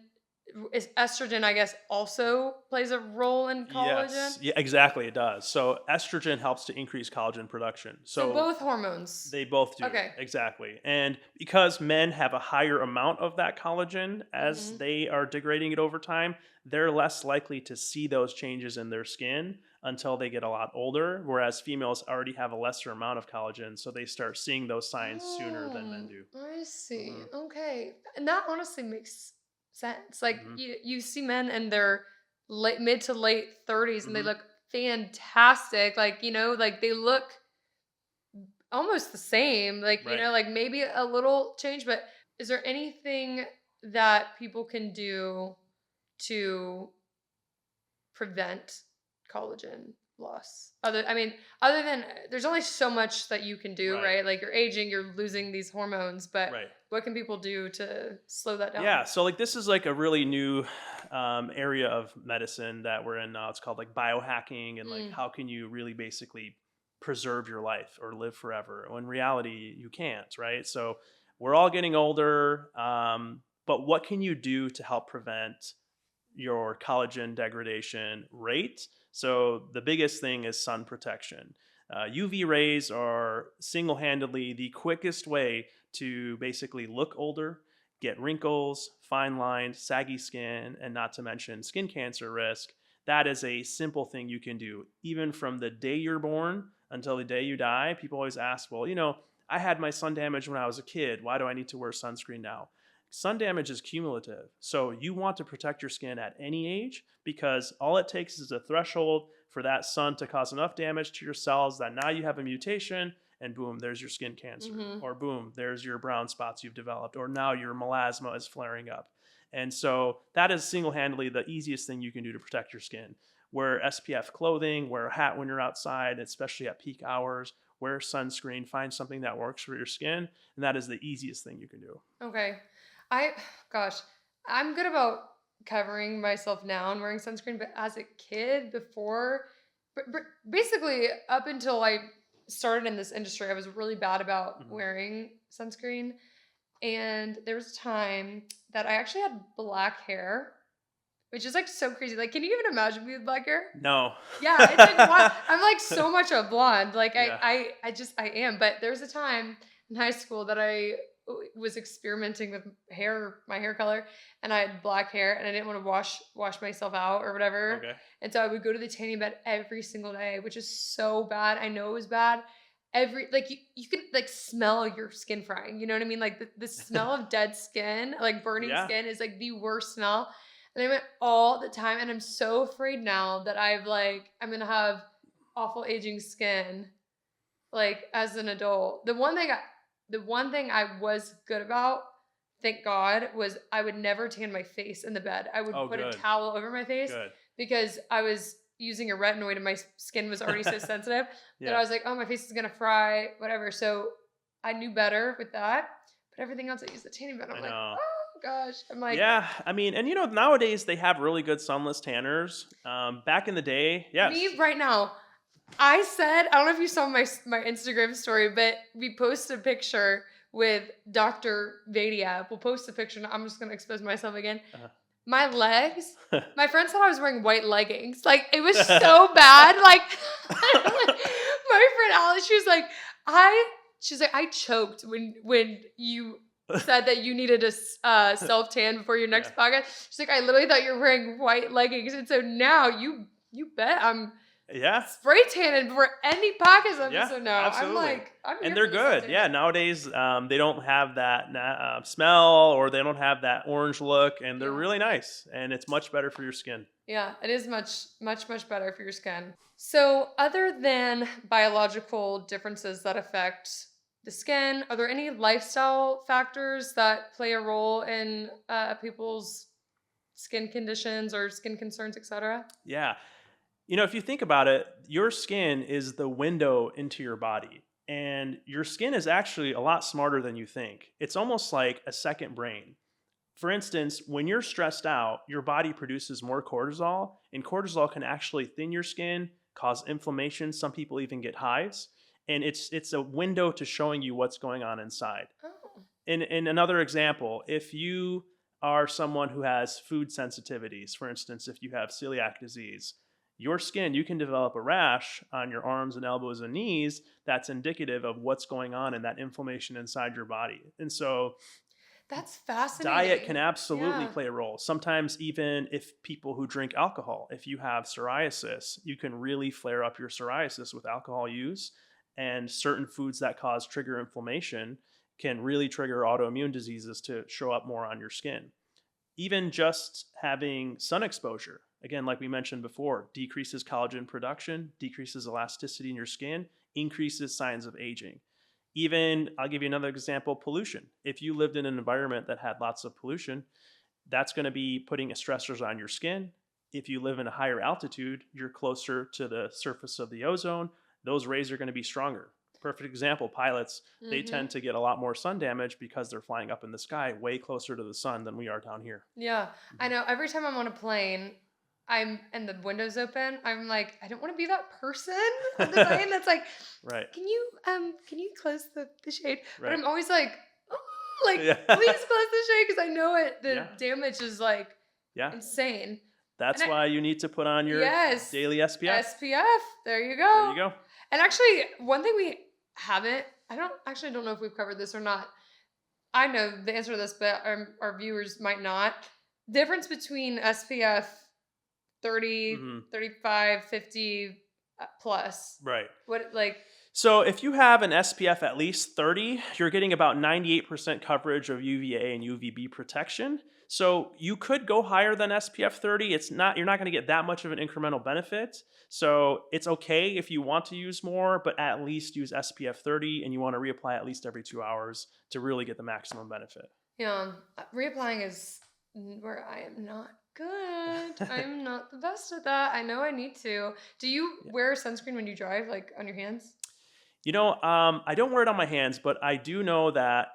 is estrogen, I guess, also plays a role in collagen. Yes. Yeah, exactly. It does. So estrogen helps to increase collagen production. So So both hormones. they both do. Okay. Exactly. And because men have a higher amount of that collagen as Hmm. they are degrading it over time, they're less likely to see those changes in their skin until they get a lot older. Whereas females already have a lesser amount of collagen, so they start seeing those signs sooner than men Oh, do. I see. Hmm. Okay. And that honestly makes sense. Like Hmm. you see men in their mid to late 30s and they Hmm. look fantastic. Like, like they look almost the same. Like, Right. like maybe a little change, but is there anything that people can do to prevent collagen loss? Other than there's only so much that you can do, Right. right? Like you're aging, you're losing these hormones, but Right. what can people do to slow that down? Yeah, so like this is like a really new area of medicine that we're in now. It's called like biohacking, and like Mm, how can you really basically preserve your life or live forever? When in reality you can't, right? So we're all getting older, but what can you do to help prevent your collagen degradation rate? So the biggest thing is sun protection. UV rays are single-handedly the quickest way to basically look older, get wrinkles, fine lines, saggy skin, and not to mention skin cancer risk. That is a simple thing you can do. Even from the day you're born until the day you die, people always ask, well, I had my sun damage when I was a kid. Why do I need to wear sunscreen now? Sun damage is cumulative. So you want to protect your skin at any age because all it takes is a threshold for that sun to cause enough damage to your cells that now you have a mutation and boom, there's your skin cancer. mhm. Or boom, there's your brown spots you've developed. Or now your melasma is flaring up. And so that is single-handedly the easiest thing you can do to protect your skin. Wear SPF clothing, wear a hat when you're outside, especially at peak hours, wear sunscreen, find something that works for your skin, and that is the easiest thing you can do. Okay. I, gosh, I'm good about covering myself now and wearing sunscreen, but as a kid, basically up until I started in this industry, I was really bad about Mhm. wearing sunscreen. And there was a time that I actually had black hair, which is like so crazy. Like, can you even imagine me with black hair? No. Yeah, it's like what I'm like so much a blonde. Like Yeah. I am. But there was a time in high school that I was experimenting with my hair color, and I had black hair, and I didn't want to wash myself out or whatever. Okay. And so I would go to the tanning bed every single day, which is so bad. I know it was bad. You could like smell your skin frying. You know what I mean? Like the smell of dead skin, like burning Yeah. skin, is like the worst smell. And I went all the time, and I'm so afraid now that I'm gonna have awful aging skin, like as an adult. The one thing I was good about, thank God, was I would never tan my face in the bed. I would Oh, put a good. towel over my face Good. because I was using a retinoid and my skin was already so sensitive that I Yeah. was like, oh, my face is gonna fry, whatever. So I knew better with that. But everything else I used the tanning bed. I I'm like, know. oh gosh. I'm like, Yeah. I mean, and nowadays they have really good sunless tanners. Back in the day, yes. me right now. I don't know if you saw my Instagram story, but we posted a picture with Dr. Vadia. We'll post a picture. And I'm just gonna expose myself again. Uh-huh. My legs. My friend thought I was wearing white leggings. Like it was so bad. Like my friend Alice, she's like, I choked when you said that you needed a self tan before your next Yeah. podcast. She's like, I literally thought you were wearing white leggings, and so now you bet I'm Yeah. spray tanning for any podcast Yeah, episode now. absolutely. I'm like, I'm here And they're for this good. Yeah, update. nowadays they don't have that smell or they don't have that orange look, and they're Yeah. really nice. And it's much better for your skin. Yeah, it is much better for your skin. So, other than biological differences that affect the skin, are there any lifestyle factors that play a role in people's skin conditions or skin concerns, etc.? Yeah. If you think about it, your skin is the window into your body. And your skin is actually a lot smarter than you think. It's almost like a second brain. For instance, when you're stressed out, your body produces more cortisol, and cortisol can actually thin your skin, cause inflammation. Some people even get hives. And it's a window to showing you what's going on inside. Oh. In another example, if you are someone who has food sensitivities, for instance, if you have celiac disease, your skin, you can develop a rash on your arms and elbows and knees that's indicative of what's going on in that inflammation inside your body. And so That's fascinating. diet can absolutely Yeah. play a role. Sometimes even if people who drink alcohol, if you have psoriasis, you can really flare up your psoriasis with alcohol use, and certain foods that cause trigger inflammation can really trigger autoimmune diseases to show up more on your skin. Even just having sun exposure, again, like we mentioned before, decreases collagen production, decreases elasticity in your skin, increases signs of aging. Even, I'll give you another example, pollution. If you lived in an environment that had lots of pollution, that's going to be putting stressors on your skin. If you live in a higher altitude, you're closer to the surface of the ozone. Those rays are going to be stronger. Perfect example, pilots, they tend to get a lot more sun damage because they're flying up in the sky way closer to the sun than we are down here. Yeah, I know. Every time I'm on a plane, and the window's open, I'm like, I don't want to be that person on the plane that's like, Right. can you close the shade? But Right. I'm always like, oh, like, Yeah. please close the shade because I know the Yeah. damage is like Yeah. insane. That's And why you need to put on your Yes. daily SPF. SPF. There you go. There you go. And actually, one thing we haven't, I don't know if we've covered this or not. I know the answer to this, but our viewers might not. Difference between SPF 30, 35, 50 plus. Right. What, like, So if you have an SPF at least 30, you're getting about 98% coverage of UVA and UVB protection. So you could go higher than SPF 30. You're not going to get that much of an incremental benefit. So it's okay if you want to use more, but at least use SPF 30, and you want to reapply at least every 2 hours to really get the maximum benefit. yeah, reapplying is where I am not good. I'm not the best at that. I know I need to. Do you wear sunscreen when you drive, like on your hands? I don't wear it on my hands, but I do know that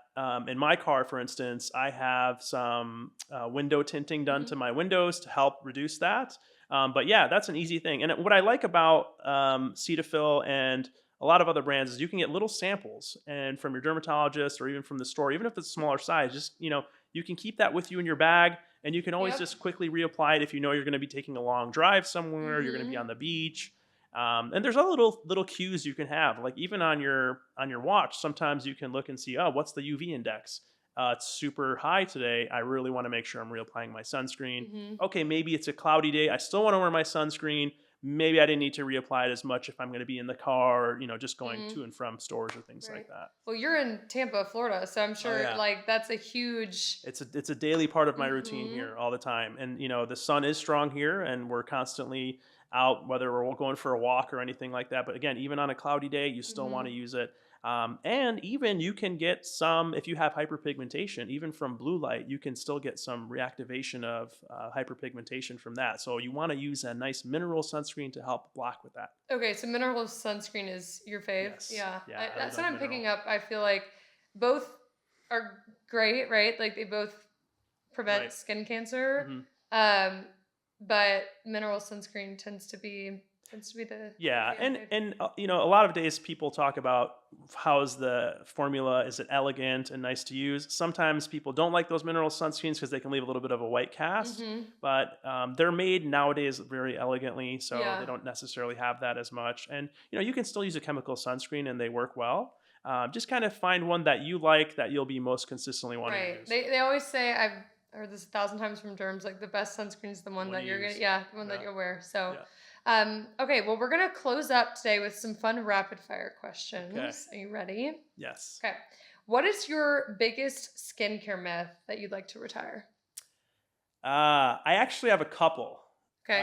in my car, for instance, I have some window tinting done to my windows to help reduce that. But yeah, that's an easy thing. And what I like about Cetaphil and a lot of other brands is you can get little samples, and from your dermatologist or even from the store, even if it's a smaller size, just you can keep that with you in your bag, and you can always just quickly reapply it if you know you're going to be taking a long drive somewhere, you're going to be on the beach. And there's other little cues you can have, like even on your watch. Sometimes you can look and see, oh, what's the UV index? It's super high today. I really want to make sure I'm reapplying my sunscreen. Okay, maybe it's a cloudy day. I still want to wear my sunscreen. Maybe I didn't need to reapply it as much if I'm going to be in the car, or, just going to and from stores or things like that. Well, you're in Tampa, Florida, so I'm sure like that's a huge. It's a daily part of my routine here all the time, and the sun is strong here, and we're constantly out, whether we're going for a walk or anything like that. But again, even on a cloudy day, you still want to use it. And even you can get some, if you have hyperpigmentation, even from blue light, you can still get some reactivation of hyperpigmentation from that. So you want to use a nice mineral sunscreen to help block with that. Okay, so mineral sunscreen is your fave? Yes. Yeah. That's what I'm picking up. I feel like both are great, right? Like they both prevent skin cancer. But mineral sunscreen tends to be the and a lot of days people talk about how's the formula, is it elegant and nice to use. Sometimes people don't like those mineral sunscreens because they can leave a little bit of a white cast, but they're made nowadays very elegantly, so they don't necessarily have that as much. And you can still use a chemical sunscreen and they work well. Just kind of find one that you like, that you'll be most consistently wanting to use. They always say, I've heard this 1,000 times from derms, like the best sunscreen is the one that you're gonna, the one that you'll wear. So, okay, well, we're gonna close up today with some fun rapid fire questions. Okay. Are you ready? Yes. Okay. What is your biggest skincare myth that you'd like to retire? I actually have a couple. Okay.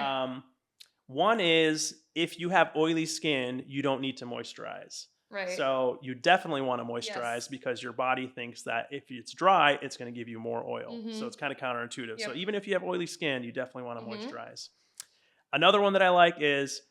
One is, if you have oily skin, you don't need to moisturize. Right. So you definitely want to moisturize because your body thinks that if it's dry, it's going to give you more oil. So it's kind of counterintuitive. Yep. So even if you have oily skin, you definitely want to moisturize. Another one that I like is,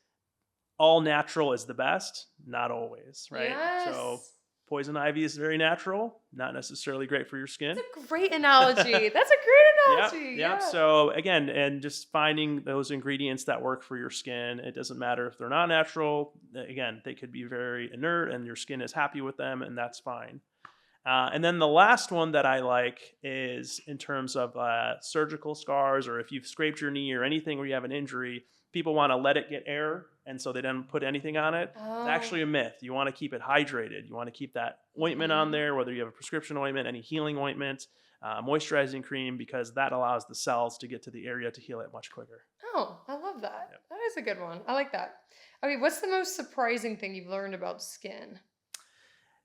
all natural is the best, not always, right? Yes. So poison ivy is very natural, not necessarily great for your skin. That's a great analogy. That's a great analogy. Yeah. So again, and just finding those ingredients that work for your skin. It doesn't matter if they're not natural. Again, they could be very inert and your skin is happy with them, and that's fine. And then the last one that I like is in terms of surgical scars, or if you've scraped your knee or anything where you have an injury, people want to let it get air, and so they don't put anything on it. Oh. It's actually a myth. You want to keep it hydrated. You want to keep that ointment on there, whether you have a prescription ointment, any healing ointment, moisturizing cream, because that allows the cells to get to the area to heal it much quicker. Oh, I love that. Yep. That is a good one. I like that. Okay, what's the most surprising thing you've learned about skin?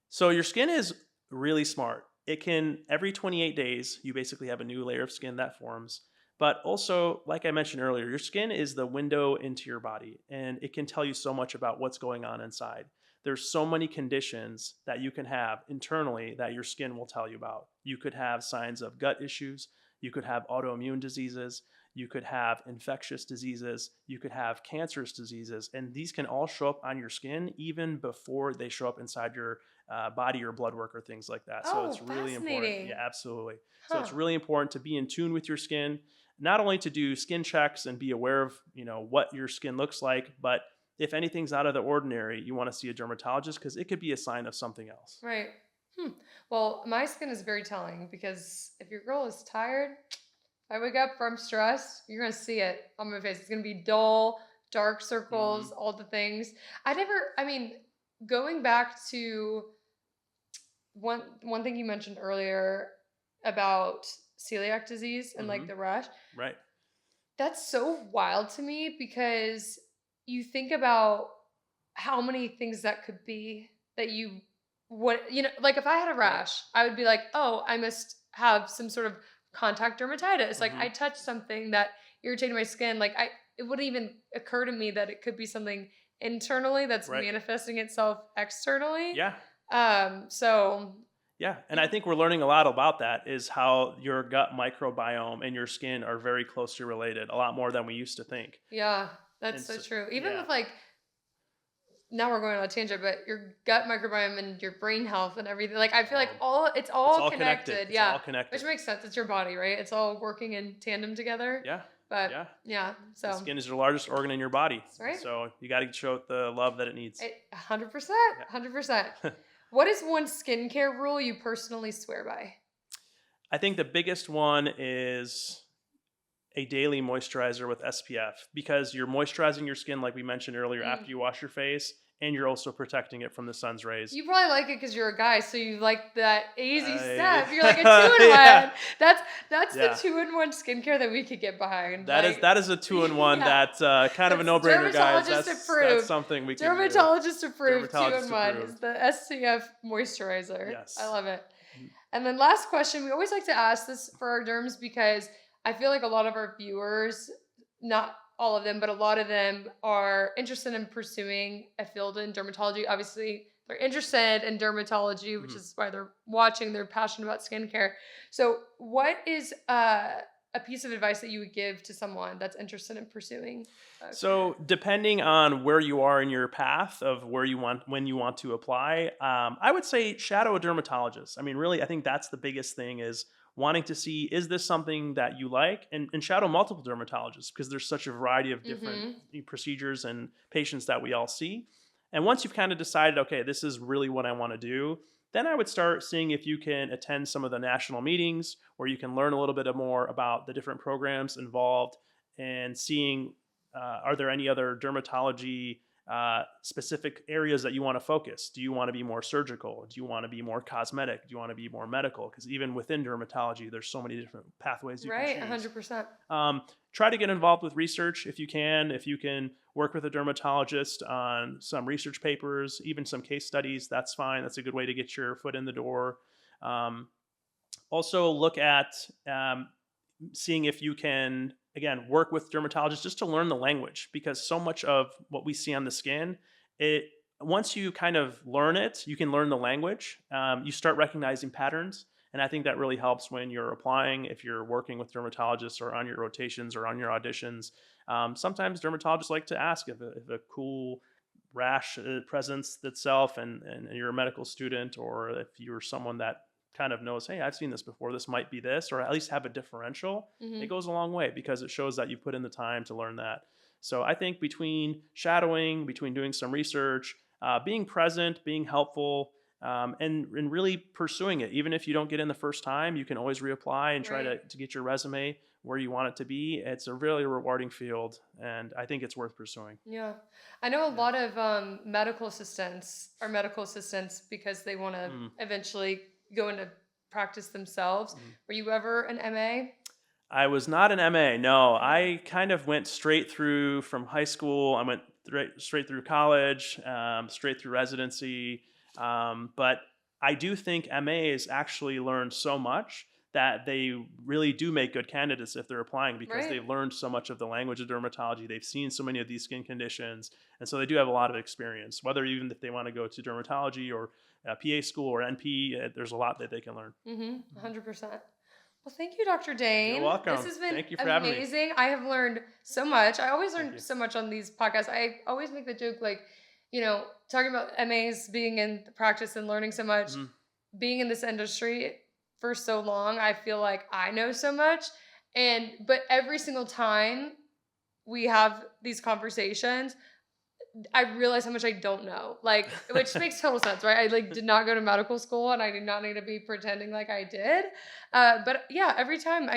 So your skin is really smart. It can, every 28 days, you basically have a new layer of skin that forms. But also, like I mentioned earlier, your skin is the window into your body, and it can tell you so much about what's going on inside. there's so many conditions that you can have internally that your skin will tell you about. You could have signs of gut issues. You could have autoimmune diseases. You could have infectious diseases. You could have cancerous diseases. And these can all show up on your skin even before they show up inside your body or blood work or things like that. So it's really important. Yeah, absolutely. So it's really important to be in tune with your skin, not only to do skin checks and be aware of, what your skin looks like, but if anything's out of the ordinary, you want to see a dermatologist because it could be a sign of something else. Right. Well, my skin is very telling because if your girl is tired, I wake up from stress, you're going to see it on my face. It's going to be dull, dark circles, all the things. Going back to one thing you mentioned earlier about celiac disease and like the rash. Right. That's so wild to me because you think about how many things that could be that like if I had a rash, I would be like, oh, I must have some sort of contact dermatitis. Like I touched something that irritated my skin. Like it wouldn't even occur to me that it could be something internally that's manifesting itself externally. Yeah. Yeah, and I think we're learning a lot about that, is how your gut microbiome and your skin are very closely related, a lot more than we used to think. Yeah, that's so true. Even with like, now we're going on a tangent, but your gut microbiome and your brain health and everything. Like I feel like it's all connected. It's all connected. Which makes sense. It's your body, right? It's all working in tandem together. Yeah. But so the skin is your largest organ in your body. That's right. So you got to show it the love that it needs. 100%. What is one skincare rule you personally swear by? I think the biggest one is a daily moisturizer with SPF, because you're moisturizing your skin, like we mentioned earlier, after you wash your face, and you're also protecting it from the sun's rays. You probably like it because you're a guy, so you like that easy step. You're like a 2-in-1. That's the 2-in-1 skincare that we could get behind. That is a 2-in-1 that's kind of a no-brainer, guys. That's something we can do. Dermatologist approved 2-in-1 is the SPF moisturizer. Yes. I love it. And then last question, we always like to ask this for our derms because I feel like a lot of our viewers, not all of them, but a lot of them are interested in pursuing a field in dermatology. Obviously, they're interested in dermatology, which is why they're watching. They're passionate about skincare. So what is a piece of advice that you would give to someone that's interested in pursuing? So depending on where you are in your path of when you want to apply, I would say shadow a dermatologist. I mean, really, I think that's the biggest thing, is wanting to see, is this something that you like? And shadow multiple dermatologists, because there's such a variety of different procedures and patients that we all see. And once you've kind of decided, okay, this is really what I want to do, then I would start seeing if you can attend some of the national meetings where you can learn a little bit more about the different programs involved, and seeing, are there any other dermatology specific areas that you want to focus? Do you want to be more surgical? Do you want to be more cosmetic? Do you want to be more medical? Because even within dermatology, there's so many different pathways you can choose. 100%. Try to get involved with research if you can. If you can work with a dermatologist on some research papers, even some case studies, that's fine. That's a good way to get your foot in the door. Also look at seeing if you can, again, work with dermatologists just to learn the language, because so much of what we see on the skin, once you kind of learn it, you can learn the language. You start recognizing patterns. And I think that really helps when you're applying, if you're working with dermatologists or on your rotations or on your auditions. Sometimes dermatologists like to ask if a cool rash presents itself and you're a medical student, or if you're someone that kind of knows, hey, I've seen this before, this might be this, or at least have a differential. It goes a long way because it shows that you put in the time to learn that. So I think between shadowing, between doing some research, being present, being helpful, and really pursuing it. Even if you don't get in the first time, you can always reapply and try to get your resume where you want it to be. It's a really rewarding field, and I think it's worth pursuing. Yeah. I know a lot of medical assistants are medical assistants because they want to eventually go into practice themselves. Were you ever an MA? I was not an MA, no. I kind of went straight through from high school. I went straight through college, straight through residency. But I do think MAs actually learn so much that they really do make good candidates if they're applying, because Right. they've learned so much of the language of dermatology. They've seen so many of these skin conditions. And so they do have a lot of experience, whether even if they want to go to dermatology or PA school or NP, there's a lot that they can learn. 100%. Well, thank you, Dr. Dane. You're welcome. This has been Thank you for having me. amazing. I have learned so much. I always Thank learn you. so much on these podcasts. I always make the joke, like, talking about MAs, being in the practice and learning so much, being in this industry for so long, I feel like I know so much. But every single time we have these conversations, I realize how much I don't know, like, which makes total sense, right? I did not go to medical school, and I did not need to be pretending like I did. But yeah, every time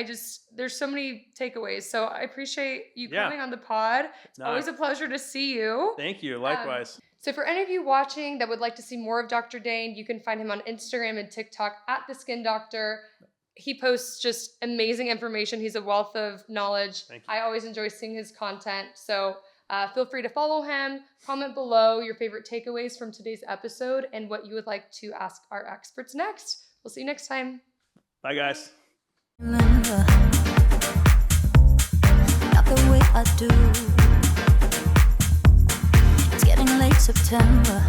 there's so many takeaways. So I appreciate you coming on the pod. It's always a pleasure to see you. Thank you. Likewise. So for any of you watching that would like to see more of Dr. Dane, you can find him on Instagram and TikTok at The Skin Doctor. He posts just amazing information. He's a wealth of knowledge. Thank you. I always enjoy seeing his content. So feel free to follow him. Comment below your favorite takeaways from today's episode and what you would like to ask our experts next. We'll see you next time. Bye, guys. Remember, not the way I do. It's getting late September.